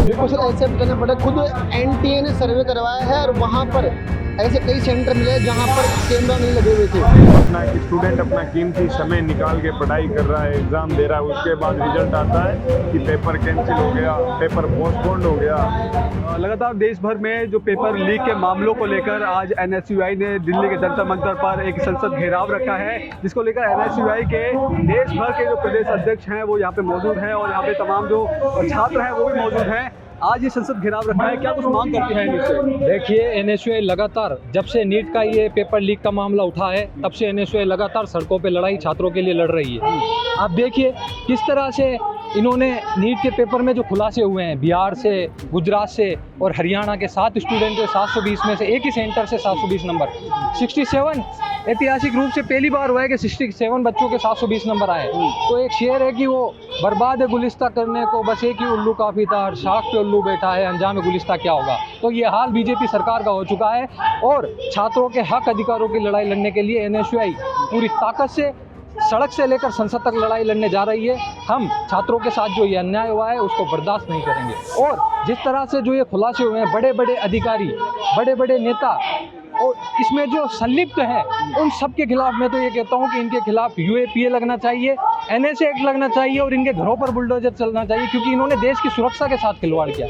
बिल्कुल sir, accept करना पड़ा। खुद एनटीए ने सर्वे करवाया है और वहाँ पर ऐसे कई सेंटर मिले जहाँ पर कैमरा नहीं लगे हुए थे। अपना स्टूडेंट अपना कीमती समय निकाल के पढ़ाई कर रहा है, एग्ज़ाम दे रहा है, उसके बाद रिजल्ट आता है कि पेपर कैंसिल हो गया, पेपर पोस्टपोन्ड हो गया। लगातार देश भर में जो पेपर लीक के मामलों को लेकर आज एनएसयूआई ने दिल्ली के जंतर मंतर पर एक संसद घेराव रखा है, जिसको लेकर एनएसयूआई के देश भर के जो प्रदेश अध्यक्ष हैं वो यहाँ पे मौजूद हैं और यहाँ पे तमाम जो छात्र हैं वो भी मौजूद हैं। आज ये संसद घेराव रखा है, क्या कुछ मांग करती है एनएसयूआई? देखिए, एनएसयूआई लगातार जब से नीट का ये पेपर लीक का मामला उठा है तब से एनएसयूआई लगातार सड़कों पे लड़ाई छात्रों के लिए लड़ रही है। आप देखिए किस तरह से इन्होंने नीट के पेपर में जो खुलासे हुए हैं, बिहार से, गुजरात से और हरियाणा के 7 स्टूडेंट जो 720 में से एक ही सेंटर से 720 नंबर 67 ऐतिहासिक रूप से पहली बार हुआ है कि 67 बच्चों के 720 नंबर आए। तो एक शेर है कि वो बर्बाद गुलिस्ता करने को बस एक ही उल्लू काफ़ी था, हर शाख पे उल्लू बैठा है, अंजाम गुलिस्ता क्या होगा। तो ये हाल बीजेपी सरकार का हो चुका है और छात्रों के हक अधिकारों की लड़ाई लड़ने के लिए एनएसयूआई पूरी ताकत से सड़क से लेकर संसद तक लड़ाई लड़ने जा रही है। हम छात्रों के साथ जो ये अन्याय हुआ है उसको बर्दाश्त नहीं करेंगे और जिस तरह से जो ये खुलासे हुए हैं, बड़े बड़े अधिकारी, बड़े बड़े नेता और इसमें जो संलिप्त हैं उन सब के खिलाफ मैं तो ये कहता हूँ कि इनके खिलाफ यूएपीए लगना चाहिए, एनएसए एक्ट लगना चाहिए और इनके घरों पर बुलडोजर चलना चाहिए, क्योंकि इन्होंने देश की सुरक्षा के साथ खिलवाड़ किया।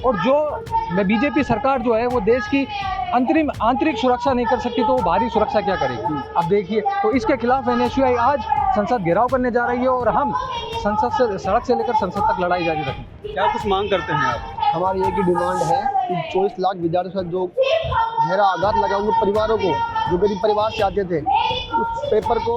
और जो बीजेपी सरकार जो है वो देश की आंतरिक सुरक्षा नहीं कर सकती तो वो बाहरी सुरक्षा क्या करेगी। अब देखिए, तो इसके खिलाफ एनएसयूआई आज संसद घेराव करने जा रही है और हम संसद से, सड़क से लेकर संसद तक लड़ाई जारी रखेंगे। क्या कुछ मांग करते हैं आप? हमारी एक ही डिमांड है कि 24 लाख विद्यार्थियों का जो गहरा आघात लगा उनके परिवारों को, जो गरीब परिवार से आते थे, उस पेपर को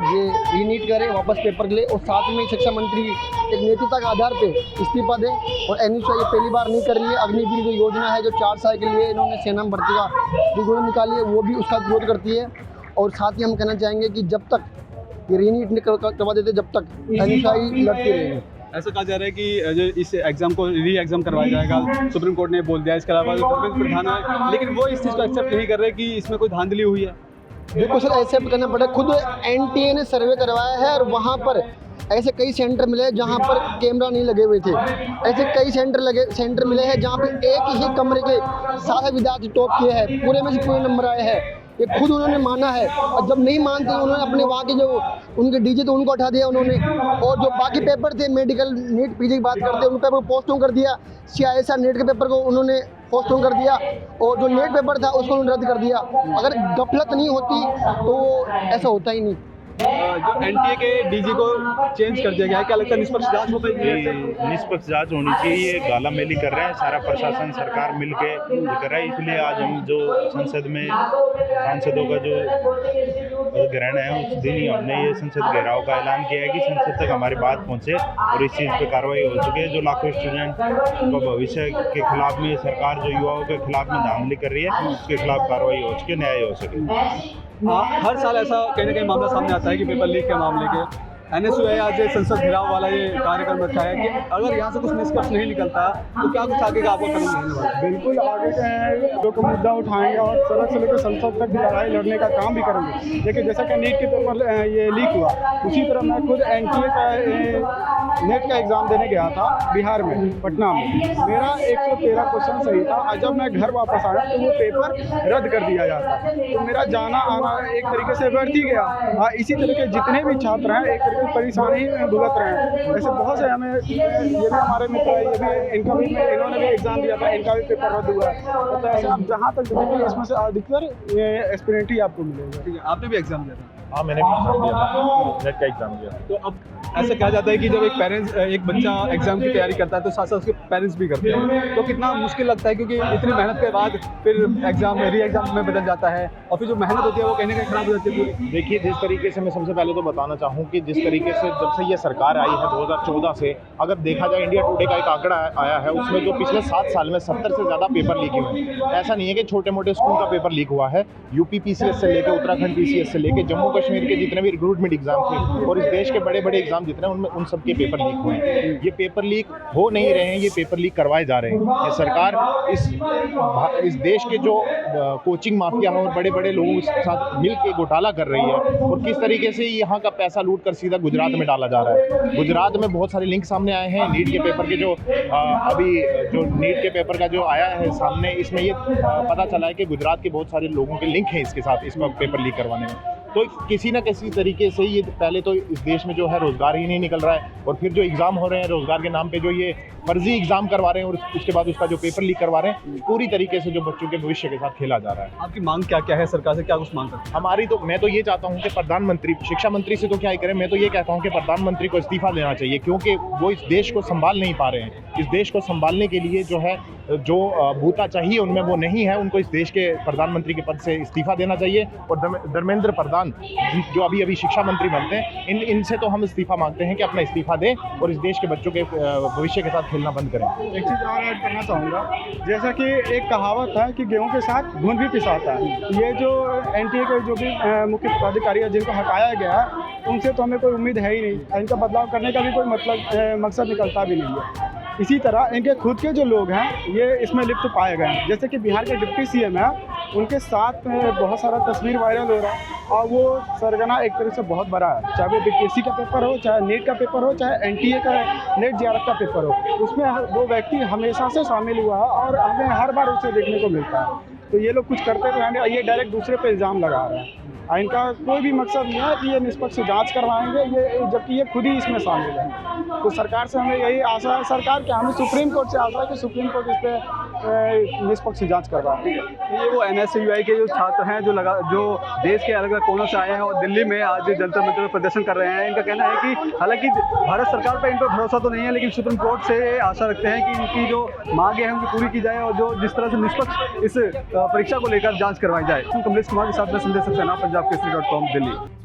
ये रीनीट करें, वापस पेपर ले और साथ में शिक्षा मंत्री एक नेतृत्व के आधार पे इस्तीफा दें। और एनएसयूआई ये पहली बार नहीं कर रही है। अग्निवीर जो योजना है जो 4 साल के लिए इन्होंने सेना में भर्ती का जो योजना निकाली है वो भी उसका विरोध करती है। और साथ ही हम कहना चाहेंगे कि जब तक ये रीनीट नहीं करवा देते तब तक एनएसयूआई लड़ती रहेगी। ऐसा कहा जा रहा है कि जो इस एग्जाम को री एग्जाम करवाया जाएगा, सुप्रीम कोर्ट ने बोल दिया। इसके अलावा जो धर्मेंद्र प्रधान है, लेकिन वो इस चीज़ को एक्सेप्ट नहीं कर रहे कि इसमें कोई धांधली हुई है। बिल्कुल सर, एक्सेप्ट करना पड़ा। खुद एनटीए ने सर्वे करवाया है और वहाँ पर ऐसे कई सेंटर मिले जहाँ पर कैमरा नहीं लगे हुए थे। ऐसे कई सेंटर मिले हैं जहाँ पे एक ही कमरे के 7 विद्यार्थी टॉप किए हैं, पूरे में से पूरे नंबर आए हैं। ये खुद उन्होंने माना है और जब नहीं मानते उन्होंने अपने वहाँ के जो उनके डीजे थे उनको हटा दिया उन्होंने। और जो बाकी पेपर थे, मेडिकल नीट पीजी की बात करते हैं, उन पेपर को पोस्टपोन कर दिया। सीआईएसआर नेट के पेपर को उन्होंने पोस्टपोन कर दिया और जो नेट पेपर था उसको उन्होंने रद्द कर दिया। अगर गफलत नहीं होती तो ऐसा होता ही नहीं। जो एनटीए के डीजी को चेंज कर दिया गया है, क्या लगता है निष्पक्ष जांच हो पाएगी? निष्पक्ष जांच होनी चाहिए। ये गालामेली कर रहे हैं, सारा प्रशासन सरकार मिलके कर रहा है। इसलिए आज हम जो संसद में सांसदों का जो ग्रहण है उस दिन ही हमने ये संसद घेराव का ऐलान किया है कि संसद तक हमारी बात पहुंचे और इस चीज़ पर कार्रवाई हो चुकी है। जो लाखों स्टूडेंट को भविष्य के खिलाफ में सरकार जो युवाओं के खिलाफ में धांधली कर रही है उसके खिलाफ कार्रवाई हो चुकी है, न्याय हो सके। हर साल ऐसा कहीं ना कहीं मामला सामने आता है कि पेपर लीक के मामले के। एनएसयूआई आज ये संसद घेराव वाला ये कार्यक्रम रखा है कि अगर यहाँ से कुछ निष्कर्ष नहीं निकलता तो क्या कुछ आगे का आपको कदम लेने वाला है? बिल्कुल आगे का जो मुद्दा उठाएंगे और सड़क से लेकर संसद तक लड़ाई लड़ने का काम भी करेंगे। देखिए, जैसा कि नीट के पेपर ये लीक हुआ, उसी तरह मैं खुद एनटीए का नेट का एग्ज़ाम देने गया था बिहार में, पटना में। मेरा 113 क्वेश्चन सही था और जब मैं घर वापस आया तो वो पेपर रद्द कर दिया जाता। तो मेरा जाना आना एक तरीके से व्यर्थ ही गया। इसी तरह के जितने भी छात्र हैं एक परेशानी भुगत रहे हैं। ऐसे बहुत से हमें, ये भी हमारे मित्र है, ये भी इनका भी इन्होंने भी एग्ज़ाम दिया था, इनका भी पेपर रद्द हुआ है। तो ऐसे आप जहाँ तक देखेंगे इसमें से अधिकतर ये एस्पिरेंट ही आपको मिलेगा। ठीक है, आपने भी एग्जाम दिया था? हाँ, मैंने भी एग्ज़ाम दिया था, नेट का एग्ज़ाम दिया। तो अब ऐसा कहा जाता है कि जब एक बच्चा एग्जाम की तैयारी करता है तो साथ साथ उसके पेरेंट्स भी करते हैं, तो कितना मुश्किल लगता है, क्योंकि इतनी मेहनत के बाद फिर एग्जाम री एग्जाम में बदल जाता है और फिर जो मेहनत होती है वो कहीं ना कहीं खराब हो जाती है पूरी। देखिए, जिस तरीके से मैं सबसे पहले तो बताना चाहूँ कि जिस तरीके से जब से ये सरकार आई है 2014 से, अगर देखा जाए इंडिया टुडे का एक आंकड़ा आया है उसमें जो पिछले 7 साल में 70 से ज़्यादा पेपर लीक हुए हैं। ऐसा नहीं है कि छोटे मोटे स्कूल का पेपर लीक हुआ है। यूपी पीसीएस से लेकर उत्तराखंड पीसीएस से लेकर जम्मू कश्मीर के जितने भी रिक्रूटमेंट एग्जाम थे और इस देश के बड़े बड़े एग्जाम जितने उनमें उन सब के पेपर लीक हुए हैं। ये पेपर लीक हो नहीं रहे हैं, ये पेपर लीक करवाए जा रहे हैं। ये सरकार इस देश के जो कोचिंग माफिया है और बड़े बड़े लोगों के साथ मिल के घोटाला कर रही है और किस तरीके से यहाँ का पैसा लूट कर सीधा का गुजरात में डाला जा रहा है। गुजरात में बहुत सारे लिंक सामने आए हैं नीट के पेपर के, जो अभी जो नीट के पेपर का जो आया है सामने, इसमें ये पता चला है कि गुजरात के बहुत सारे लोगों के लिंक हैं इसके साथ, इसका पेपर लीक करवाने में। तो किसी ना किसी तरीके से ये पहले तो इस देश में जो है रोज़गार ही नहीं निकल रहा है, और फिर जो एग्ज़ाम हो रहे हैं रोज़गार के नाम पे जो ये फर्जी एग्ज़ाम करवा रहे हैं, और उसके बाद उसका जो पेपर लीक करवा रहे हैं, पूरी तरीके से जो बच्चों के भविष्य के साथ खेला जा रहा है। आपकी मांग क्या क्या है सरकार से, क्या कुछ मांग करते हैं? हमारी तो, मैं तो ये चाहता हूँ कि प्रधानमंत्री, शिक्षा मंत्री से तो क्या ही करें, मैं तो ये कहता हूँ कि प्रधानमंत्री को इस्तीफा देना चाहिए, क्योंकि वो इस देश को संभाल नहीं पा रहे हैं। इस देश को संभालने के लिए जो है, जो भूता चाहिए उनमें वो नहीं है, उनको इस देश के प्रधानमंत्री के पद से इस्तीफा देना चाहिए। और धर्मेंद्र प्रधान जो अभी शिक्षा मंत्री बनते हैं, इनसे तो हम इस्तीफा मांगते हैं कि अपना इस्तीफा दें और इस देश के बच्चों के भविष्य के साथ खेलना बंद करें। एक चीज़ और ऐड करना चाहूँगा, जैसा कि एक कहावत है कि गेहूं के साथ घुन भी पिसाता है। ये जो एनटीए के जो भी मुख्य पदाधिकारी है जिनको हटाया गया है, उनसे तो हमें कोई उम्मीद है ही नहीं, इनका बदलाव करने का भी कोई मकसद निकलता भी नहीं है। इसी तरह इनके खुद के जो लोग हैं ये इसमें लिप्त पाए गए हैं, जैसे कि बिहार के डिप्टी सीएम है, उनके साथ बहुत सारा तस्वीर वायरल हो रहा है, और वो सरगना एक तरह से बहुत बड़ा है, चाहे वो बीपीएससी का पेपर हो, चाहे नीट का पेपर हो, चाहे एनटीए का नेट जेआरएफ का पेपर हो, उसमें वो व्यक्ति हमेशा से शामिल हुआ है और हमें हर बार उसे देखने को मिलता है। तो ये लोग कुछ करते तो हैं, ये डायरेक्ट दूसरे पे इल्ज़ाम लगा रहे हैं, और इनका कोई भी मकसद नहीं है कि ये निष्पक्ष जांच करवाएंगे, ये जबकि ये खुद ही इसमें शामिल है। तो सरकार से हमें यही आशा है, सरकार क्या, हमें सुप्रीम कोर्ट से आशा है कि सुप्रीम कोर्ट इस पर निष्पक्ष जांच करवाए। ये वो NSUI के जो छात्र हैं जो देश के अलग अलग कोनों से आए हैं और दिल्ली में आज जंतर मंतर में प्रदर्शन कर रहे हैं, इनका कहना है कि हालांकि भारत सरकार पर इन पर भरोसा तो नहीं है, लेकिन सुप्रीम कोर्ट से आशा रखते हैं कि इनकी जो मांगे हैं उनकी पूरी की जाए, और जो जिस तरह से निष्पक्ष इस परीक्षा को लेकर जाँच करवाई जाए। कमलेश कुमार के साथ में संजय सक्सेना, पंजाब केसरी.com, दिल्ली।